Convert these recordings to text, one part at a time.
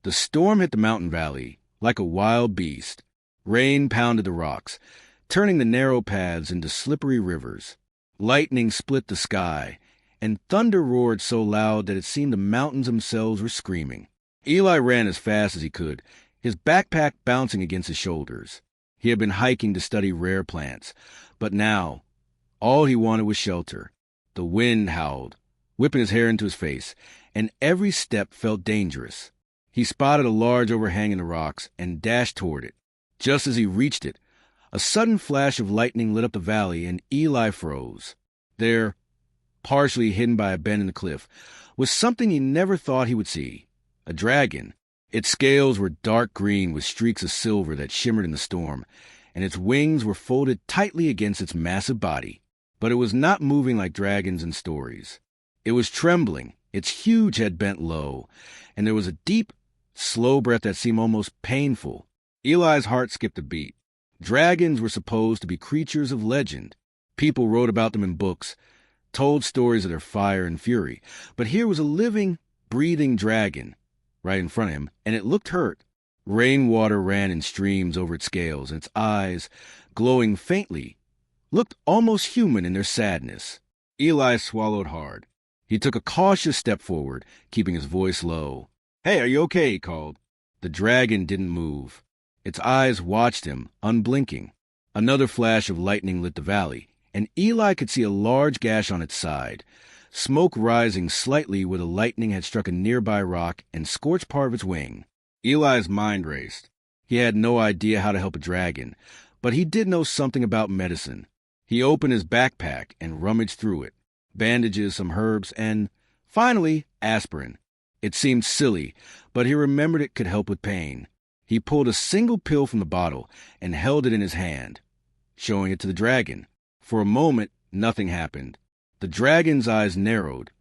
The storm hit the mountain valley like a wild beast. Rain pounded the rocks, turning the narrow paths into slippery rivers. Lightning split the sky, and thunder roared so loud that it seemed the mountains themselves were screaming. Eli ran as fast as he could, his backpack bouncing against his shoulders. He had been hiking to study rare plants, but now all he wanted was shelter. The wind howled, whipping his hair into his face, and every step felt dangerous. He spotted a large overhang in the rocks and dashed toward it. Just as he reached it, a sudden flash of lightning lit up the valley, and Eli froze. There, partially hidden by a bend in the cliff, was something he never thought he would see. A dragon. Its scales were dark green with streaks of silver that shimmered in the storm, and its wings were folded tightly against its massive body. But it was not moving like dragons in stories. It was trembling, its huge head bent low, and there was a deep, slow breath that seemed almost painful. Eli's heart skipped a beat. Dragons were supposed to be creatures of legend. People wrote about them in books, told stories of their fire and fury. But here was a living, breathing dragon right in front of him, and it looked hurt. Rainwater ran in streams over its scales, and its eyes, glowing faintly, looked almost human in their sadness. Eli swallowed hard. He took a cautious step forward, keeping his voice low. "Hey, are you okay?" he called. The dragon didn't move. Its eyes watched him, unblinking. Another flash of lightning lit the valley, and Eli could see a large gash on its side, smoke rising slightly where the lightning had struck a nearby rock and scorched part of its wing. Eli's mind raced. He had no idea how to help a dragon, but he did know something about medicine. He opened his backpack and rummaged through it. Bandages, some herbs, and, finally, aspirin. It seemed silly, but he remembered it could help with pain. He pulled a single pill from the bottle and held it in his hand, showing it to the dragon. For a moment, nothing happened. The dragon's eyes narrowed,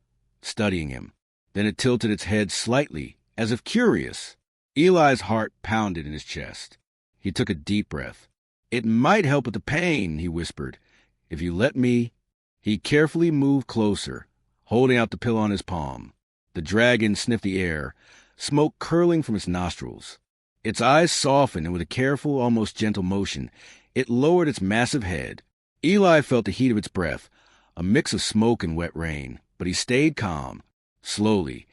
studying him. Then it tilted its head slightly, as if curious. Eli's heart pounded in his chest. He took a deep breath. "It might help with the pain," he whispered. "If you let me." He carefully moved closer, holding out the pill on his palm. The dragon sniffed the air, smoke curling from its nostrils. Its eyes softened, and with a careful, almost gentle motion, it lowered its massive head. Eli felt the heat of its breath, a mix of smoke and wet rain, but he stayed calm. Slowly,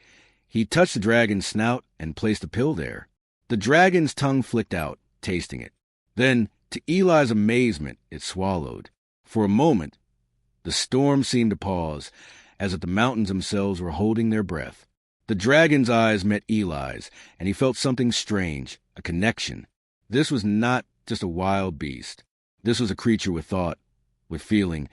he touched the dragon's snout and placed the pill there. The dragon's tongue flicked out, tasting it. Then, to Eli's amazement, it swallowed. For a moment, the storm seemed to pause, as if the mountains themselves were holding their breath. The dragon's eyes met Eli's, and he felt something strange, a connection. This was not just a wild beast. This was a creature with thought, with feeling,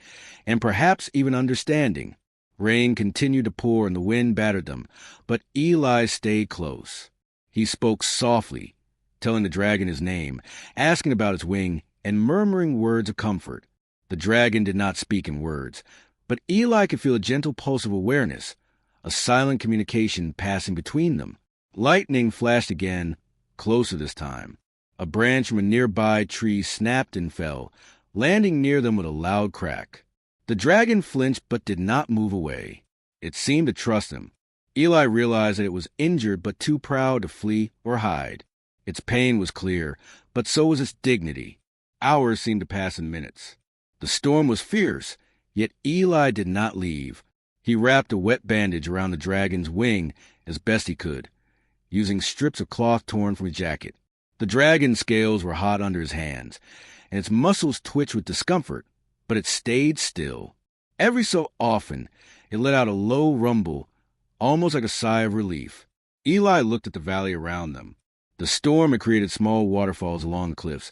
and perhaps even understanding. Rain continued to pour and the wind battered them, but Eli stayed close. He spoke softly, telling the dragon his name, asking about its wing, and murmuring words of comfort. The dragon did not speak in words, but Eli could feel a gentle pulse of awareness, a silent communication passing between them. Lightning flashed again, closer this time. A branch from a nearby tree snapped and fell, landing near them with a loud crack. The dragon flinched but did not move away. It seemed to trust him. Eli realized that it was injured but too proud to flee or hide. Its pain was clear, but so was its dignity. Hours seemed to pass in minutes. The storm was fierce, yet Eli did not leave. He wrapped a wet bandage around the dragon's wing as best he could, using strips of cloth torn from his jacket. The dragon's scales were hot under his hands, and its muscles twitched with discomfort, but it stayed still. Every so often, it let out a low rumble, almost like a sigh of relief. Eli looked at the valley around them. The storm had created small waterfalls along the cliffs,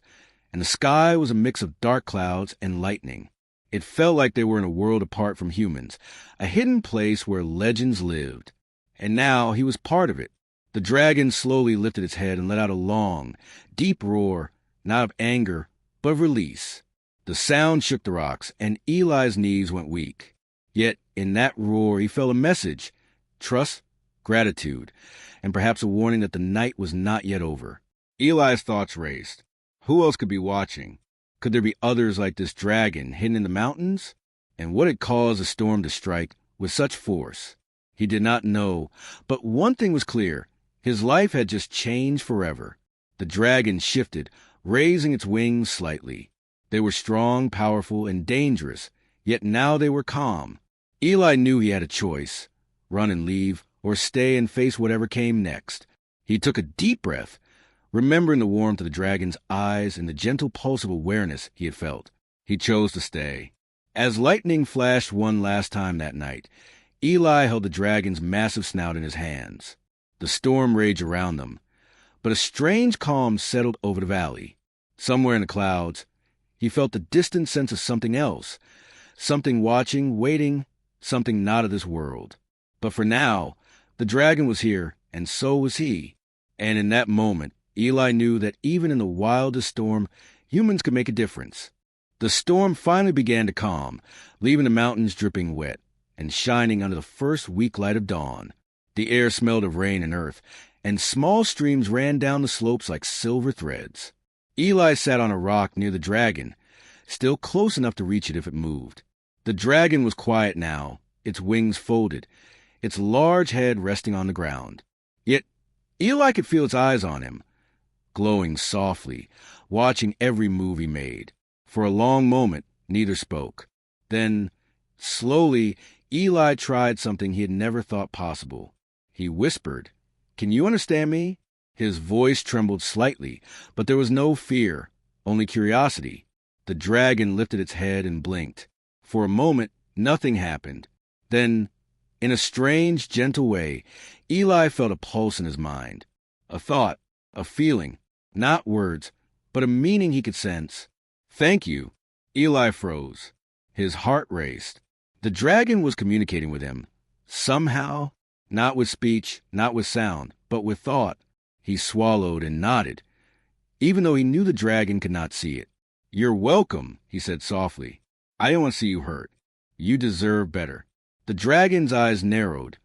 and the sky was a mix of dark clouds and lightning. It felt like they were in a world apart from humans, a hidden place where legends lived. And now he was part of it. The dragon slowly lifted its head and let out a long, deep roar, not of anger, but of release. The sound shook the rocks, and Eli's knees went weak. Yet in that roar he felt a message: trust, gratitude, and perhaps a warning that the night was not yet over. Eli's thoughts raced. Who else could be watching? Could there be others like this dragon hidden in the mountains? And what had caused the storm to strike with such force? He did not know, but one thing was clear. His life had just changed forever. The dragon shifted, raising its wings slightly. They were strong, powerful, and dangerous, yet now they were calm. Eli knew he had a choice: run and leave, or stay and face whatever came next. He took a deep breath, remembering the warmth of the dragon's eyes and the gentle pulse of awareness he had felt. He chose to stay. As lightning flashed one last time that night, Eli held the dragon's massive snout in his hands. The storm raged around them, but a strange calm settled over the valley. Somewhere in the clouds, he felt the distant sense of something else, something watching, waiting, something not of this world. But for now, the dragon was here, and so was he. And in that moment, Eli knew that even in the wildest storm, humans could make a difference. The storm finally began to calm, leaving the mountains dripping wet and shining under the first weak light of dawn. The air smelled of rain and earth, and small streams ran down the slopes like silver threads. Eli sat on a rock near the dragon, still close enough to reach it if it moved. The dragon was quiet now, its wings folded, its large head resting on the ground. Yet Eli could feel its eyes on him, glowing softly, watching every move he made. For a long moment, neither spoke. Then, slowly, Eli tried something he had never thought possible. He whispered, "Can you understand me?" His voice trembled slightly, but there was no fear, only curiosity. The dragon lifted its head and blinked. For a moment, nothing happened. Then, in a strange, gentle way, Eli felt a pulse in his mind. A thought, a feeling, not words, but a meaning he could sense. "Thank you." Eli froze. His heart raced. The dragon was communicating with him. Somehow, not with speech, not with sound, but with thought. He swallowed and nodded, even though he knew the dragon could not see it. "You're welcome," he said softly. "I don't want to see you hurt. You deserve better." The dragon's eyes narrowed,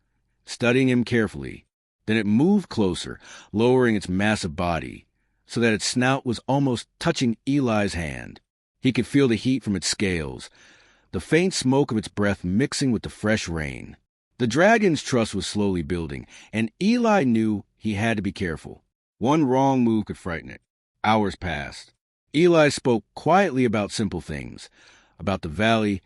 studying him carefully. Then it moved closer, lowering its massive body, so that its snout was almost touching Eli's hand. He could feel the heat from its scales, the faint smoke of its breath mixing with the fresh rain. The dragon's trust was slowly building, and Eli knew he had to be careful. One wrong move could frighten it. Hours passed. Eli spoke quietly about simple things, about the valley,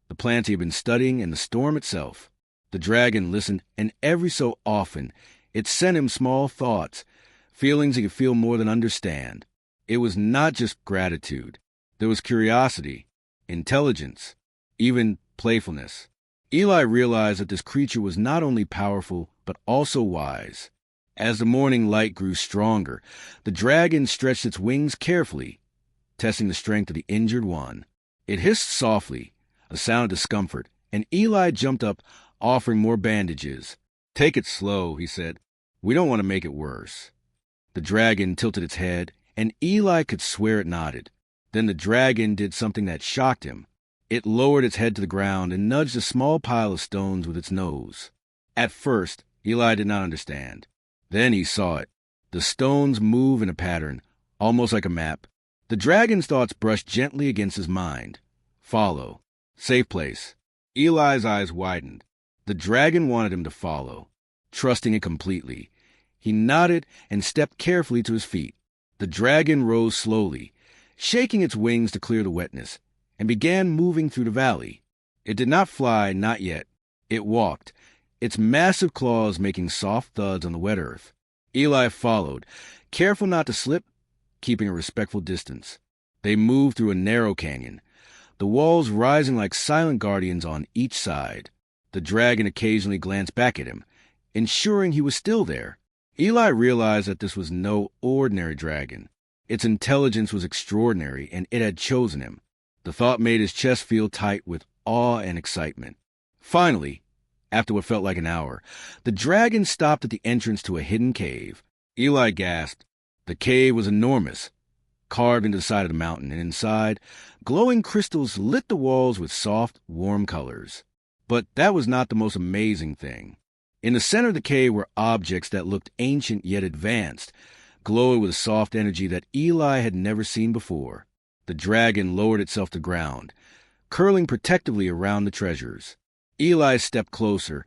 the plants he had been studying, and the storm itself. The dragon listened, and every so often it sent him small thoughts, feelings he could feel more than understand. It was not just gratitude. There was curiosity, intelligence, even playfulness. Eli realized that this creature was not only powerful, but also wise. As the morning light grew stronger, the dragon stretched its wings carefully, testing the strength of the injured one. It hissed softly, a sound of discomfort, and Eli jumped up, offering more bandages. "Take it slow," he said. "We don't want to make it worse." The dragon tilted its head, and Eli could swear it nodded. Then the dragon did something that shocked him. It lowered its head to the ground and nudged a small pile of stones with its nose. At first, Eli did not understand. Then he saw it. The stones move in a pattern, almost like a map. The dragon's thoughts brushed gently against his mind. Follow. Safe place. Eli's eyes widened. The dragon wanted him to follow, trusting it completely. He nodded and stepped carefully to his feet. The dragon rose slowly, shaking its wings to clear the wetness, and began moving through the valley. It did not fly, not yet. It walked, its massive claws making soft thuds on the wet earth. Eli followed, careful not to slip, keeping a respectful distance. They moved through a narrow canyon, the walls rising like silent guardians on each side. The dragon occasionally glanced back at him, ensuring he was still there. Eli realized that this was no ordinary dragon. Its intelligence was extraordinary, and it had chosen him. The thought made his chest feel tight with awe and excitement. Finally, after what felt like an hour, the dragon stopped at the entrance to a hidden cave. Eli gasped. The cave was enormous, carved into the side of the mountain, and inside, glowing crystals lit the walls with soft, warm colors. But that was not the most amazing thing. In the center of the cave were objects that looked ancient yet advanced, glowing with a soft energy that Eli had never seen before. The dragon lowered itself to ground, curling protectively around the treasures. Eli stepped closer,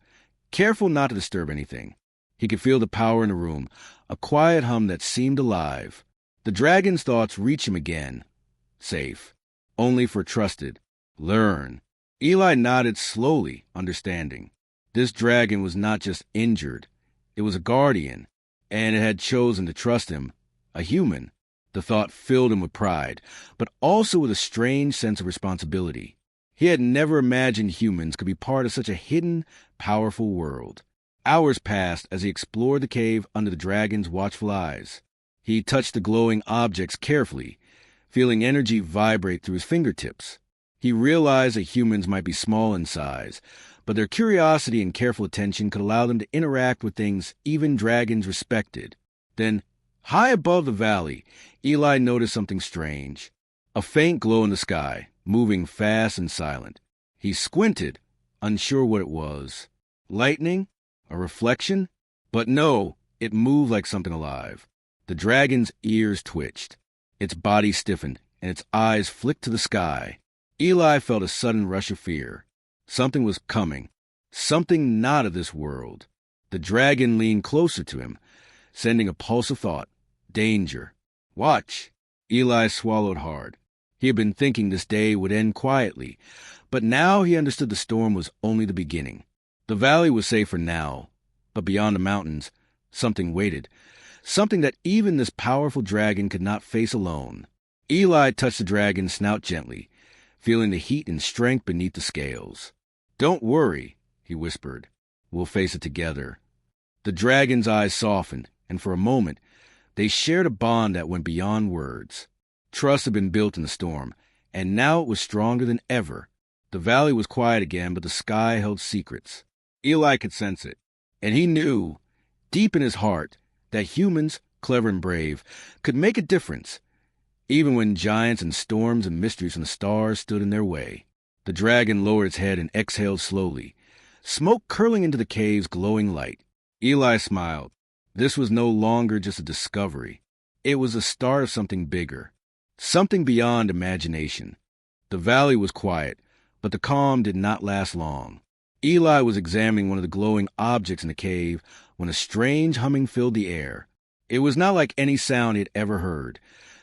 careful not to disturb anything. He could feel the power in the room, a quiet hum that seemed alive. The dragon's thoughts reached him again. Safe. Only for trusted. Learn. Eli nodded slowly, understanding. This dragon was not just injured. It was a guardian, and it had chosen to trust him, a human. The thought filled him with pride, but also with a strange sense of responsibility. He had never imagined humans could be part of such a hidden, powerful world. Hours passed as he explored the cave under the dragon's watchful eyes. He touched the glowing objects carefully, feeling energy vibrate through his fingertips. He realized that humans might be small in size, but their curiosity and careful attention could allow them to interact with things even dragons respected. Then, high above the valley, Eli noticed something strange. A faint glow in the sky, moving fast and silent. He squinted, unsure what it was. Lightning? A reflection? But no, it moved like something alive. The dragon's ears twitched. Its body stiffened, and its eyes flicked to the sky. Eli felt a sudden rush of fear. Something was coming. Something not of this world. The dragon leaned closer to him, sending a pulse of thought. Danger. Watch. Eli swallowed hard. He had been thinking this day would end quietly, but now he understood the storm was only the beginning. The valley was safe for now, but beyond the mountains, something waited. Something that even this powerful dragon could not face alone. Eli touched the dragon's snout gently, feeling the heat and strength beneath the scales. Don't worry, he whispered. We'll face it together. The dragon's eyes softened, and for a moment, they shared a bond that went beyond words. Trust had been built in the storm, and now it was stronger than ever. The valley was quiet again, but the sky held secrets. Eli could sense it, and he knew, deep in his heart, that humans, clever and brave, could make a difference, even when giants and storms and mysteries from the stars stood in their way. The dragon lowered its head and exhaled slowly, smoke curling into the cave's glowing light. Eli smiled. This was no longer just a discovery. It was the start of something bigger, something beyond imagination. The valley was quiet, but the calm did not last long. Eli was examining one of the glowing objects in the cave when a strange humming filled the air. It was not like any sound he had ever heard.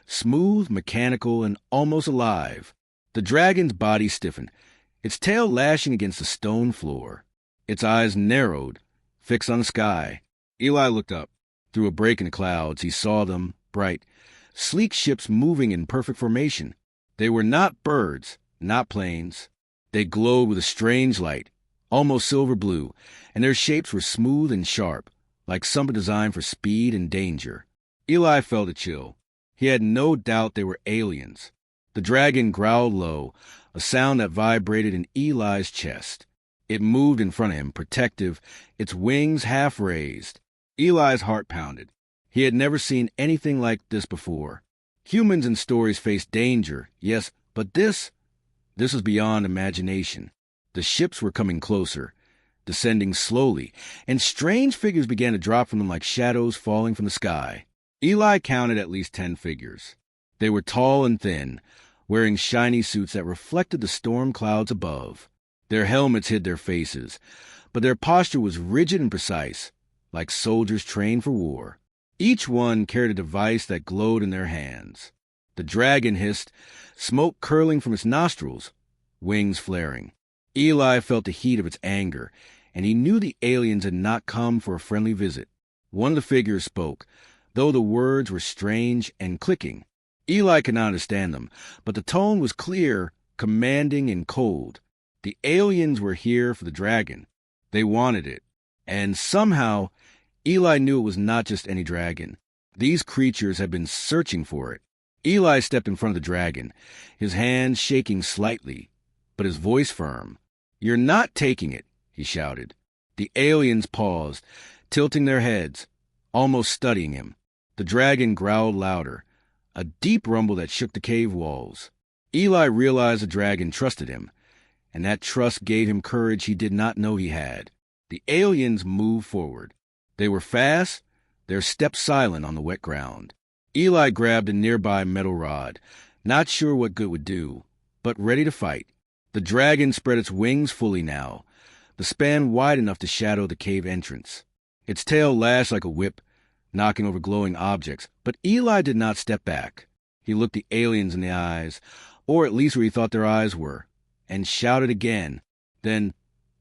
Smooth, mechanical, and almost alive. The dragon's body stiffened, its tail lashing against the stone floor. Its eyes narrowed, fixed on the sky. Eli looked up. Through a break in the clouds, he saw them, bright, sleek ships moving in perfect formation. They were not birds, not planes. They glowed with a strange light, almost silver blue, and their shapes were smooth and sharp, like something designed for speed and danger. Eli felt a chill. He had no doubt they were aliens. The dragon growled low, a sound that vibrated in Eli's chest. It moved in front of him, protective, its wings half raised. Eli's heart pounded. He had never seen anything like this before. Humans in stories face danger, yes, but this was beyond imagination. The ships were coming closer, descending slowly, and strange figures began to drop from them like shadows falling from the sky. Eli counted at least 10 figures. They were tall and thin, wearing shiny suits that reflected the storm clouds above. Their helmets hid their faces, but their posture was rigid and precise, like soldiers trained for war. Each one carried a device that glowed in their hands. The dragon hissed, smoke curling from its nostrils, wings flaring. Eli felt the heat of its anger, and he knew the aliens had not come for a friendly visit. One of the figures spoke, though the words were strange and clicking. Eli could not understand them, but the tone was clear, commanding, and cold. The aliens were here for the dragon. They wanted it. And somehow, Eli knew it was not just any dragon. These creatures had been searching for it. Eli stepped in front of the dragon, his hands shaking slightly, but his voice firm. "You're not taking it," he shouted. The aliens paused, tilting their heads, almost studying him. The dragon growled louder, a deep rumble that shook the cave walls. Eli realized the dragon trusted him, and that trust gave him courage he did not know he had. The aliens moved forward. They were fast, their steps silent on the wet ground. Eli grabbed a nearby metal rod, not sure what good it would do, but ready to fight. The dragon spread its wings fully now, the span wide enough to shadow the cave entrance. Its tail lashed like a whip, knocking over glowing objects, but Eli did not step back. He looked the aliens in the eyes, or at least where he thought their eyes were, and shouted again. Then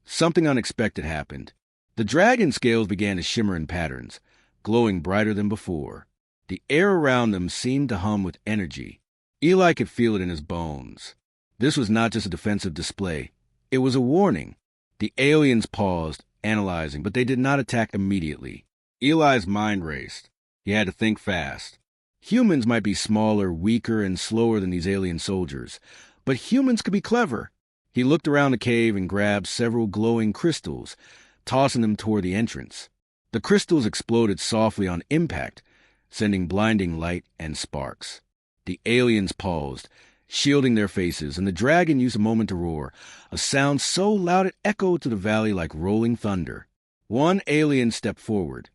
something unexpected happened. The dragon scales began to shimmer in patterns, glowing brighter than before. The air around them seemed to hum with energy. Eli could feel it in his bones. This was not just a defensive display. It was a warning. The aliens paused, analyzing, but they did not attack immediately. Eli's mind raced. He had to think fast. Humans might be smaller, weaker, and slower than these alien soldiers, but humans could be clever. He looked around the cave and grabbed several glowing crystals, tossing them toward the entrance. The crystals exploded softly on impact, sending blinding light and sparks. The aliens paused, shielding their faces, and the dragon used a moment to roar, a sound so loud it echoed to the valley like rolling thunder. One alien stepped forward,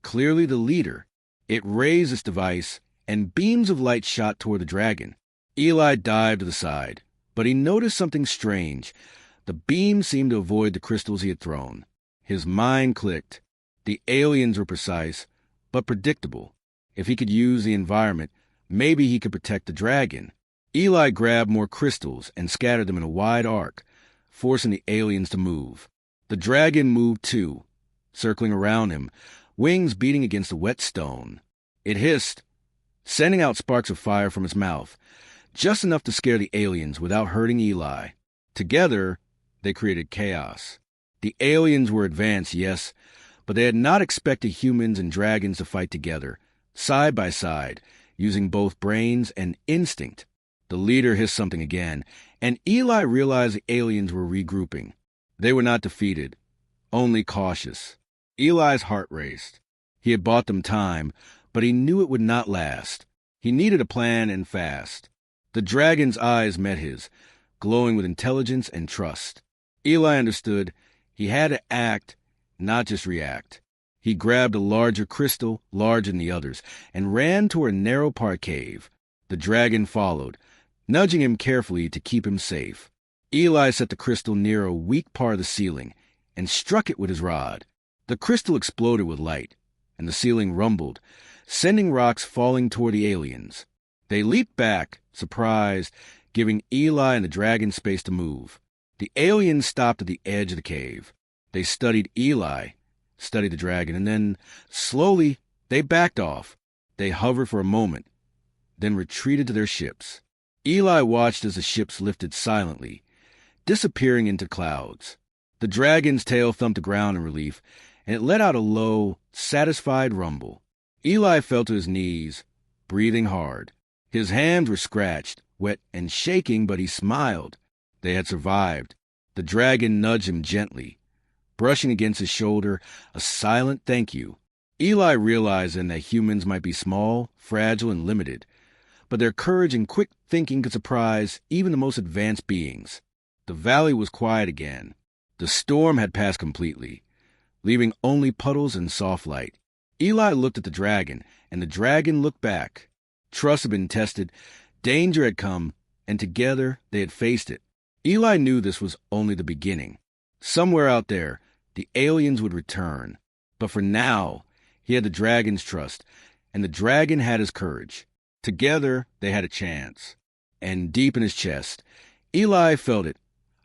clearly the leader. It raised its device, and beams of light shot toward the dragon. Eli dived to the side, but he noticed something strange. The beam seemed to avoid the crystals he had thrown. His mind clicked. The aliens were precise, but predictable. If he could use the environment, maybe he could protect the dragon. Eli grabbed more crystals and scattered them in a wide arc, forcing the aliens to move. The dragon moved too, circling around him, wings beating against the wet stone. It hissed, sending out sparks of fire from its mouth, just enough to scare the aliens without hurting Eli. Together, they created chaos. The aliens were advanced, yes, but they had not expected humans and dragons to fight together, side by side, using both brains and instinct. The leader hissed something again, and Eli realized the aliens were regrouping. They were not defeated, only cautious. Eli's heart raced. He had bought them time, but he knew it would not last. He needed a plan, and fast. The dragon's eyes met his, glowing with intelligence and trust. Eli understood he had to act, not just react. He grabbed a larger crystal, larger than the others, and ran toward a narrow part cave. The dragon followed, nudging him carefully to keep him safe. Eli set the crystal near a weak part of the ceiling and struck it with his rod. The crystal exploded with light, and the ceiling rumbled, sending rocks falling toward the aliens. They leaped back, surprised, giving Eli and the dragon space to move. The aliens stopped at the edge of the cave. They studied Eli, studied the dragon, and then, slowly, they backed off. They hovered for a moment, then retreated to their ships. Eli watched as the ships lifted silently, disappearing into clouds. The dragon's tail thumped the ground in relief, and it let out a low, satisfied rumble. Eli fell to his knees, breathing hard. His hands were scratched, wet and shaking, but he smiled. They had survived. The dragon nudged him gently, brushing against his shoulder, a silent thank you. Eli realized then that humans might be small, fragile, and limited, but their courage and quick thinking could surprise even the most advanced beings. The valley was quiet again. The storm had passed completely, leaving only puddles and soft light. Eli looked at the dragon, and the dragon looked back. Trust had been tested, danger had come, and together they had faced it. Eli knew this was only the beginning. Somewhere out there, the aliens would return. But for now, he had the dragon's trust, and the dragon had his courage. Together, they had a chance. And deep in his chest, Eli felt it,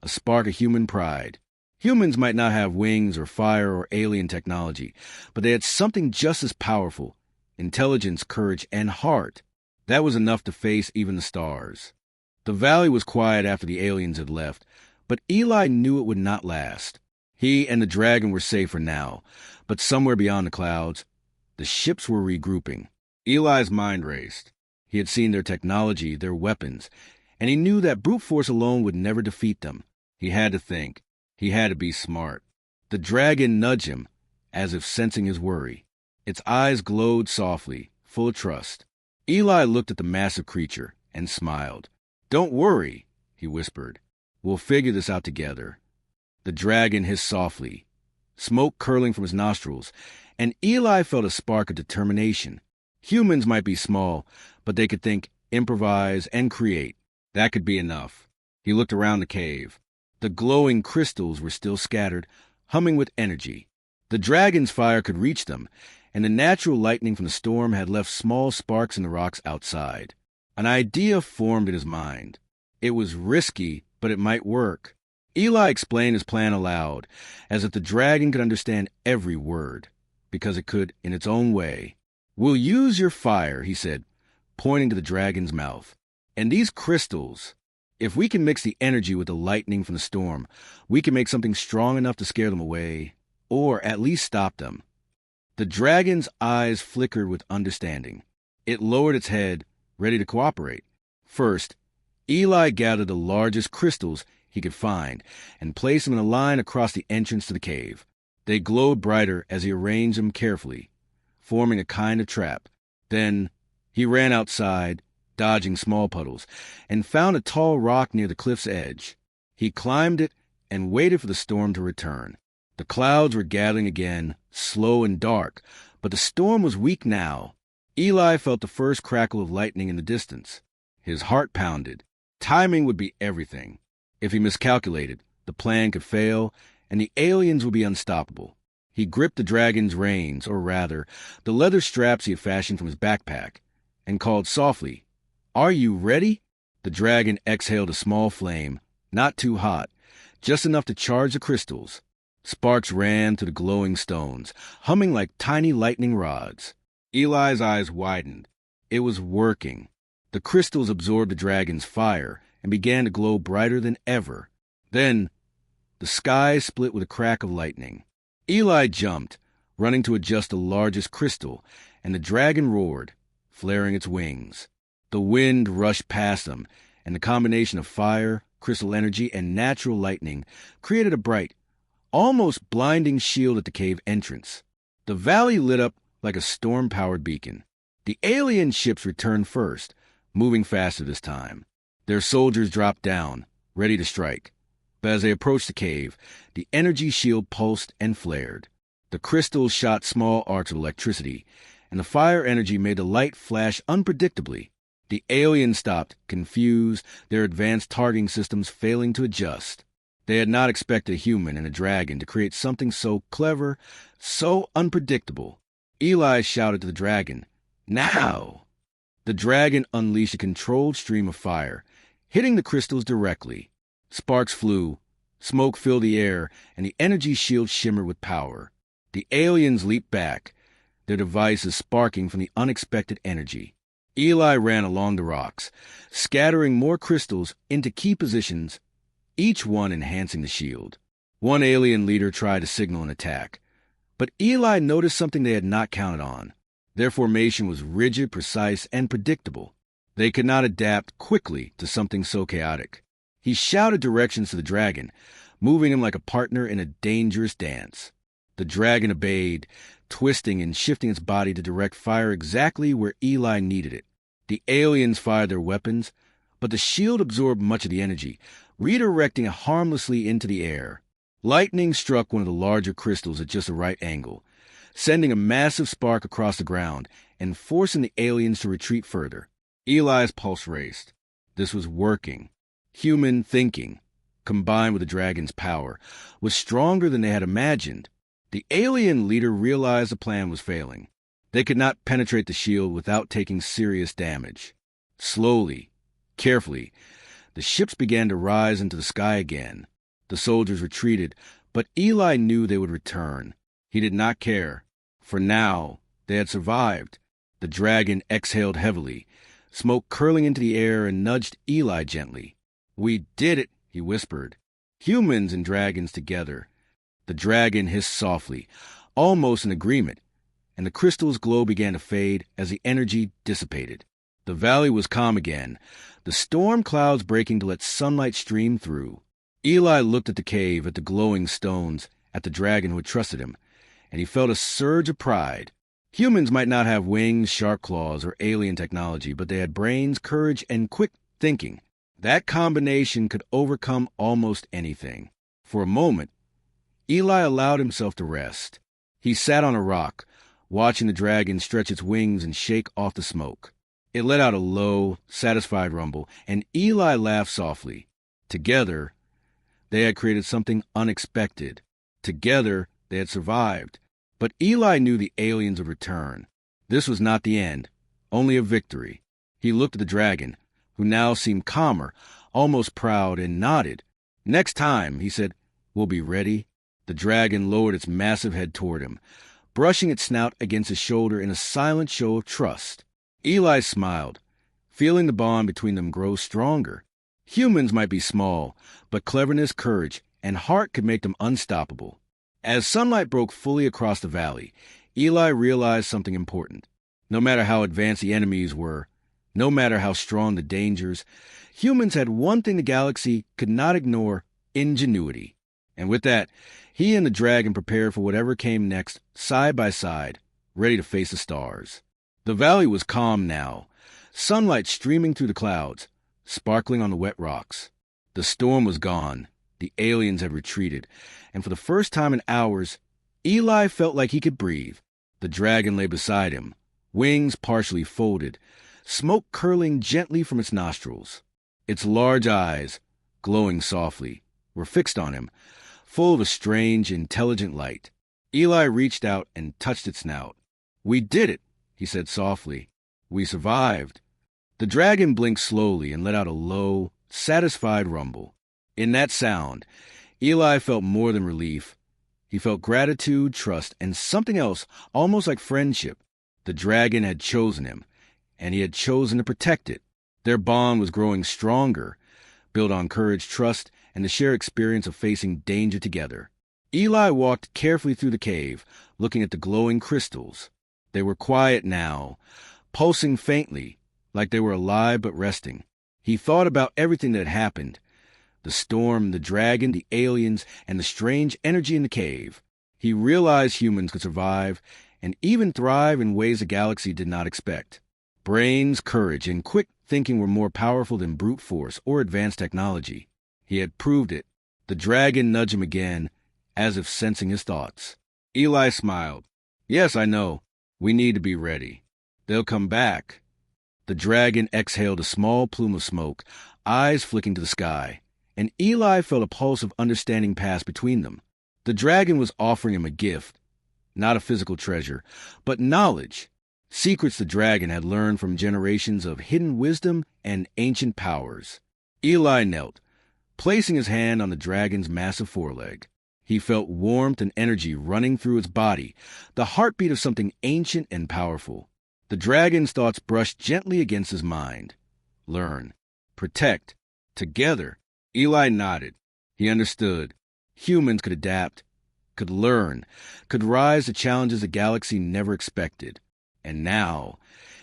a spark of human pride. Humans might not have wings or fire or alien technology, but they had something just as powerful: intelligence, courage, and heart. That was enough to face even the stars. The valley was quiet after the aliens had left, but Eli knew it would not last. He and the dragon were safe for now, but somewhere beyond the clouds, the ships were regrouping. Eli's mind raced. He had seen their technology, their weapons, and he knew that brute force alone would never defeat them. He had to think. He had to be smart. The dragon nudged him, as if sensing his worry. Its eyes glowed softly, full of trust. Eli looked at the massive creature and smiled. "Don't worry," he whispered. "We'll figure this out together." The dragon hissed softly, smoke curling from his nostrils, and Eli felt a spark of determination. Humans might be small, but they could think, improvise, and create. That could be enough. He looked around the cave. The glowing crystals were still scattered, humming with energy. The dragon's fire could reach them, and the natural lightning from the storm had left small sparks in the rocks outside. An idea formed in his mind. It was risky, but it might work. Eli explained his plan aloud, as if the dragon could understand every word, because it could in its own way. "We'll use your fire," he said, pointing to the dragon's mouth. "And these crystals, if we can mix the energy with the lightning from the storm, we can make something strong enough to scare them away, or at least stop them." The dragon's eyes flickered with understanding. It lowered its head, ready to cooperate. First, Eli gathered the largest crystals he could find and placed them in a line across the entrance to the cave. They glowed brighter as he arranged them carefully, forming a kind of trap. Then he ran outside, dodging small puddles, and found a tall rock near the cliff's edge. He climbed it and waited for the storm to return. The clouds were gathering again, slow and dark, but the storm was weak now. Eli felt the first crackle of lightning in the distance. His heart pounded. Timing would be everything. If he miscalculated, the plan could fail, and the aliens would be unstoppable. He gripped the dragon's reins, or rather, the leather straps he had fashioned from his backpack, and called softly, "Are you ready?" The dragon exhaled a small flame, not too hot, just enough to charge the crystals. Sparks ran through the glowing stones, humming like tiny lightning rods. Eli's eyes widened. It was working. The crystals absorbed the dragon's fire and began to glow brighter than ever. Then, the sky split with a crack of lightning. Eli jumped, running to adjust the largest crystal, and the dragon roared, flaring its wings. The wind rushed past them, and the combination of fire, crystal energy, and natural lightning created a bright, almost blinding shield at the cave entrance. The valley lit up like a storm-powered beacon. The alien ships returned first, moving faster this time. Their soldiers dropped down, ready to strike. But as they approached the cave, the energy shield pulsed and flared. The crystals shot small arcs of electricity, and the fire energy made the light flash unpredictably. The aliens stopped, confused, their advanced targeting systems failing to adjust. They had not expected a human and a dragon to create something so clever, so unpredictable. Eli shouted to the dragon, "Now!" The dragon unleashed a controlled stream of fire, hitting the crystals directly. Sparks flew, smoke filled the air, and the energy shield shimmered with power. The aliens leaped back, their devices sparking from the unexpected energy. Eli ran along the rocks, scattering more crystals into key positions, each one enhancing the shield. One alien leader tried to signal an attack, but Eli noticed something they had not counted on. Their formation was rigid, precise, and predictable. They could not adapt quickly to something so chaotic. He shouted directions to the dragon, moving him like a partner in a dangerous dance. The dragon obeyed, twisting and shifting its body to direct fire exactly where Eli needed it. The aliens fired their weapons, but the shield absorbed much of the energy, redirecting it harmlessly into the air. Lightning struck one of the larger crystals at just the right angle, sending a massive spark across the ground and forcing the aliens to retreat further. Eli's pulse raced. This was working. Human thinking, combined with the dragon's power, was stronger than they had imagined. The alien leader realized the plan was failing. They could not penetrate the shield without taking serious damage. Slowly, carefully, the ships began to rise into the sky again. The soldiers retreated, but Eli knew they would return. He did not care. For now, they had survived. The dragon exhaled heavily, smoke curling into the air, and nudged Eli gently. "We did it," he whispered. "Humans and dragons together." The dragon hissed softly, almost in agreement, and the crystal's glow began to fade as the energy dissipated. The valley was calm again, the storm clouds breaking to let sunlight stream through. Eli looked at the cave, at the glowing stones, at the dragon who had trusted him, and he felt a surge of pride. Humans might not have wings, sharp claws, or alien technology, but they had brains, courage, and quick thinking. That combination could overcome almost anything. For a moment, Eli allowed himself to rest. He sat on a rock, watching the dragon stretch its wings and shake off the smoke. It let out a low, satisfied rumble, and Eli laughed softly. Together, they had created something unexpected. Together, they had survived. But Eli knew the aliens would return. This was not the end, only a victory. He looked at the dragon, who now seemed calmer, almost proud, and nodded. "Next time," he said, "we'll be ready." The dragon lowered its massive head toward him, brushing its snout against his shoulder in a silent show of trust. Eli smiled, feeling the bond between them grow stronger. Humans might be small, but cleverness, courage, and heart could make them unstoppable. As sunlight broke fully across the valley, Eli realized something important. No matter how advanced the enemies were, no matter how strong the dangers, humans had one thing the galaxy could not ignore: ingenuity. And with that, he and the dragon prepared for whatever came next, side by side, ready to face the stars. The valley was calm now, sunlight streaming through the clouds, sparkling on the wet rocks. The storm was gone, the aliens had retreated, and for the first time in hours, Eli felt like he could breathe. The dragon lay beside him, wings partially folded, smoke curling gently from its nostrils. Its large eyes, glowing softly, were fixed on him, full of a strange, intelligent light. Eli reached out and touched its snout. "We did it," he said softly. "We survived." The dragon blinked slowly and let out a low, satisfied rumble. In that sound, Eli felt more than relief. He felt gratitude, trust, and something else, almost like friendship. The dragon had chosen him, and he had chosen to protect it. Their bond was growing stronger, built on courage, trust, and the shared experience of facing danger together. Eli walked carefully through the cave, looking at the glowing crystals. They were quiet now, pulsing faintly, like they were alive but resting. He thought about everything that had happened: the storm, the dragon, the aliens, and the strange energy in the cave. He realized humans could survive and even thrive in ways the galaxy did not expect. Brains, courage, and quick thinking were more powerful than brute force or advanced technology. He had proved it. The dragon nudged him again, as if sensing his thoughts. Eli smiled. "Yes, I know. We need to be ready. They'll come back." The dragon exhaled a small plume of smoke, eyes flicking to the sky, and Eli felt a pulse of understanding pass between them. The dragon was offering him a gift, not a physical treasure, but knowledge, secrets the dragon had learned from generations of hidden wisdom and ancient powers. Eli knelt, placing his hand on the dragon's massive foreleg. He felt warmth and energy running through its body, the heartbeat of something ancient and powerful. The dragon's thoughts brushed gently against his mind. Learn. Protect. Together. Eli nodded. He understood. Humans could adapt, could learn, could rise to challenges the galaxy never expected. And now,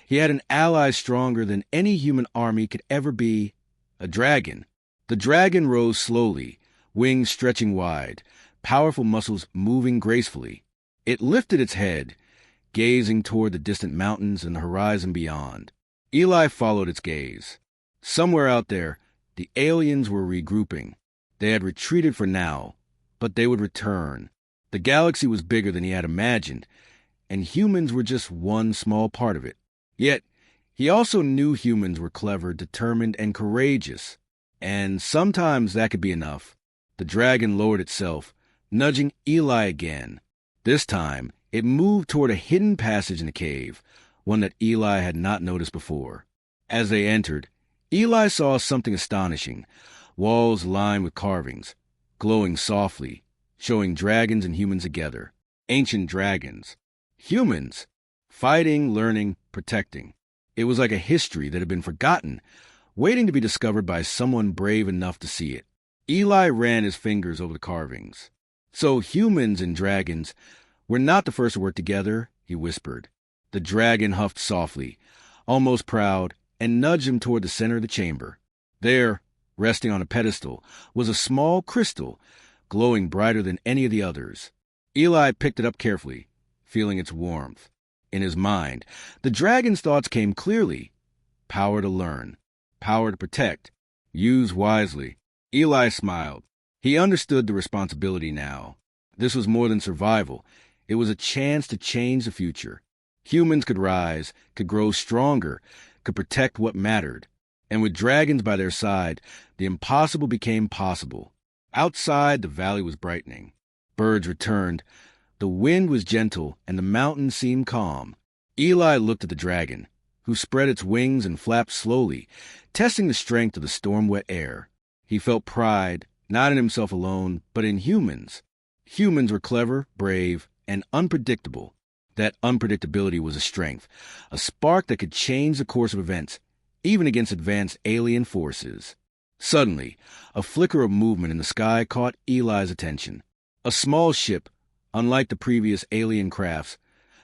he had an ally stronger than any human army could ever be: a dragon. The dragon rose slowly, wings stretching wide, powerful muscles moving gracefully. It lifted its head, gazing toward the distant mountains and the horizon beyond. Eli followed its gaze. Somewhere out there, the aliens were regrouping. They had retreated for now, but they would return. The galaxy was bigger than he had imagined, and humans were just one small part of it. Yet, he also knew humans were clever, determined, and courageous. And sometimes that could be enough. The dragon lowered itself, nudging Eli again. This time, it moved toward a hidden passage in the cave, one that Eli had not noticed before. As they entered, Eli saw something astonishing: walls lined with carvings, glowing softly, showing dragons and humans together. Ancient dragons. Humans. Fighting, learning, protecting. It was like a history that had been forgotten, waiting to be discovered by someone brave enough to see it. Eli ran his fingers over the carvings. "So humans and dragons were not the first to work together," he whispered. The dragon huffed softly, almost proud, and nudged him toward the center of the chamber. There, resting on a pedestal, was a small crystal, glowing brighter than any of the others. Eli picked it up carefully, feeling its warmth. In his mind, the dragon's thoughts came clearly: power to learn, power to protect, use wisely. Eli smiled. He understood the responsibility now. This was more than survival. It was a chance to change the future. Humans could rise, could grow stronger, could protect what mattered. And with dragons by their side, the impossible became possible. Outside, the valley was brightening. Birds returned, The wind was gentle, and the mountains seemed calm. Eli looked at the dragon, who spread its wings and flapped slowly, testing the strength of the storm-wet air. He felt pride, not in himself alone, but in humans. Humans were clever, brave, and unpredictable. That unpredictability was a strength, a spark that could change the course of events, even against advanced alien forces. Suddenly, a flicker of movement in the sky caught Eli's attention. A small ship, unlike the previous alien crafts,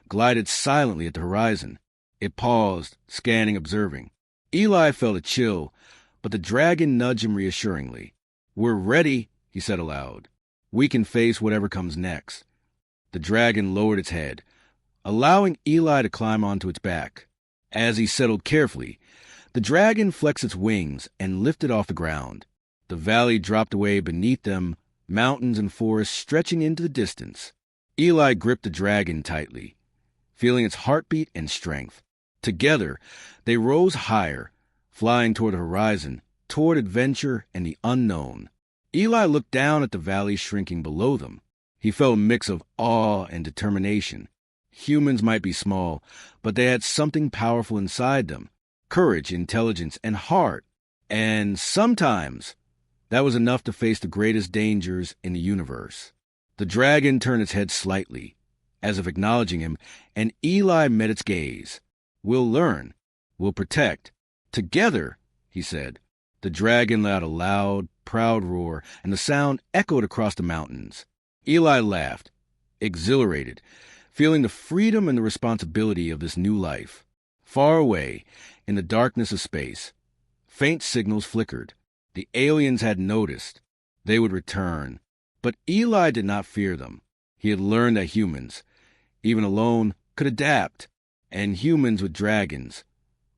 glided silently at the horizon. It paused, scanning, observing. Eli felt a chill, but the dragon nudged him reassuringly. "We're ready," he said aloud. "We can face whatever comes next." The dragon lowered its head, allowing Eli to climb onto its back. As he settled carefully, the dragon flexed its wings and lifted off the ground. The valley dropped away beneath them, mountains and forests stretching into the distance. Eli gripped the dragon tightly, feeling its heartbeat and strength. Together, they rose higher, flying toward the horizon, toward adventure and the unknown. Eli looked down at the valley shrinking below them. He felt a mix of awe and determination. Humans might be small, but they had something powerful inside them. Courage, intelligence, and heart. And sometimes, that was enough to face the greatest dangers in the universe. The dragon turned its head slightly, as if acknowledging him, and Eli met its gaze. "We'll learn. We'll protect. Together," he said. The dragon let out a loud, proud roar, and the sound echoed across the mountains. Eli laughed, exhilarated, feeling the freedom and the responsibility of this new life. Far away, in the darkness of space, faint signals flickered. The aliens had noticed. They would return. But Eli did not fear them. He had learned that humans, even alone, could adapt. And humans with dragons,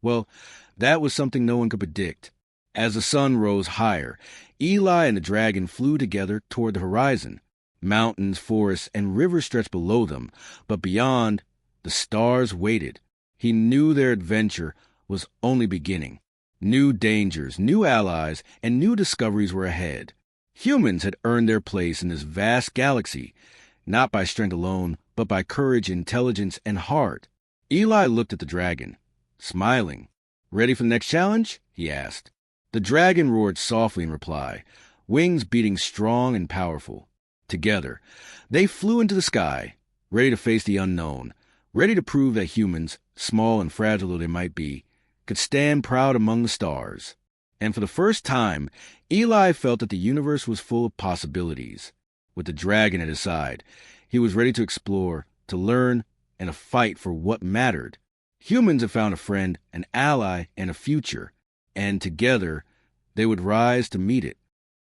well, that was something no one could predict. As the sun rose higher, Eli and the dragon flew together toward the horizon. Mountains, forests, and rivers stretched below them, but beyond, the stars waited. He knew their adventure was only beginning. New dangers, new allies, and new discoveries were ahead. Humans had earned their place in this vast galaxy, not by strength alone, but by courage, intelligence, and heart. Eli looked at the dragon, smiling. "Ready for the next challenge?" he asked. The dragon roared softly in reply, wings beating strong and powerful. Together, they flew into the sky, ready to face the unknown, ready to prove that humans, small and fragile though they might be, could stand proud among the stars. And for the first time, Eli felt that the universe was full of possibilities. With the dragon at his side, he was ready to explore, to learn, and to fight for what mattered. Humans had found a friend, an ally, and a future, and together they would rise to meet it.